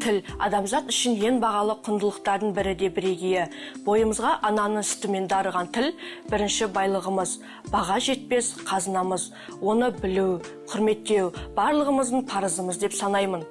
тіл адамзат үшін ең бағалы құндылықтардың бірі де бірегейі. Бойымызға ананың сүтімен дарыған тіл бірінші байлығымыз, баға жетпес қазынамыз. Оны білу, құрметтеу барлығымыздың парызымыз деп санаймын.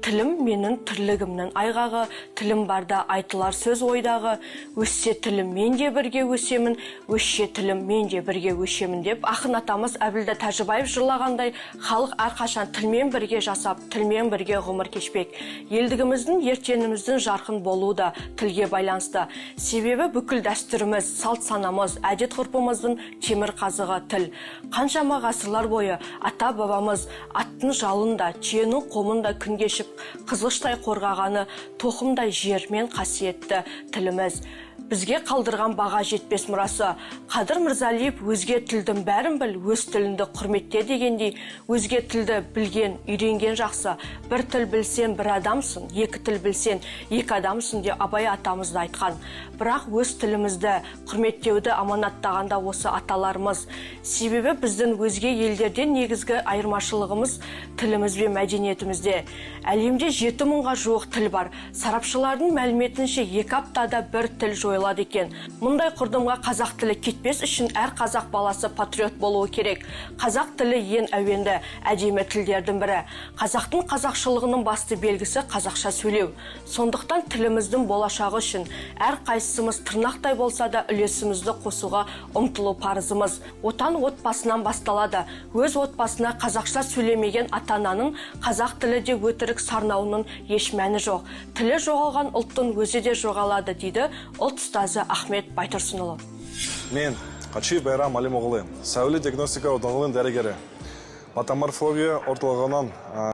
Тілім менің тірлігімнің айғағы, тілім барда айтылар сөз ойдағы. Өссе тілім мен де бірге өсемін, өссе тілім мен де бірге өшемін деп ақын атамыз Әбілда Тәжібаев жырлағандай, халық әрқашан тілмен бірге жасап, тілмен бірге ғұмыр кешпек. Елдігіміздің, ертеңіміздің жарқын болуы да тілге байланысты. Себебі бүкіл дәстүріміз, салт санамыз, әдет ғұрпымыздың темір қазығы тіл. Қаншама ғасырлар бойы ата бабамыз аттың жалында, түйенің қомында күн кешіп, қызғыштай қорғағаны тоқымдай жермен қасиетті тіліміз. Бізге қалдырған баға жетпес мұрасы. Қадыр Мырзалиев өзге тілдің бәрін біл, өз тіліңді құрметте дегендей, өзге тілді білген, үйренген жақсы. Бір тіл білсен бір адамсың, екі тіл білсен екі адамсың деп Абай атамыз да айтқан. Бірақ өз тілімізді құрметтеуді аманаттағанда осы аталарымыз. Себебі біздің өзге елдерден негізгі айырмашылығымыз тіліміз бен мәдениетімізде. Әлемде 7 мыңға жуық тіл бар. Сарапшылардың мәліметінше 2 аптада бір тіл жойылады екен. Мұндай құрдымға қазақ тілі кетпес үшін әр қазақ баласы патриот болуы керек. Қазақ тілі ең әуенді, әдемі тілдердің бірі. Қазақтың қазақшылығының басты белгісі қазақша сөйлеу. Сондықтан тіліміздің болашағы үшін әр қайсымыз тырнақтай болса да үлесімізді қосуға ұмтылу парызымыз. Отан отбасынан басталады. Өз отбасына қазақша сөйлемеген ата-ананың қазақ тілі де өтірік сарнауының еш мәні жоқ. Тілі жоғалған ұлттың өзі де жоғалады дейді ұлт ұстазы Ахмет Байтұрсынұлы. Мен Қачиев Байрам Алимоғлы, сәуле диагностика орталығының дәрігері. Патоморфология орталығынан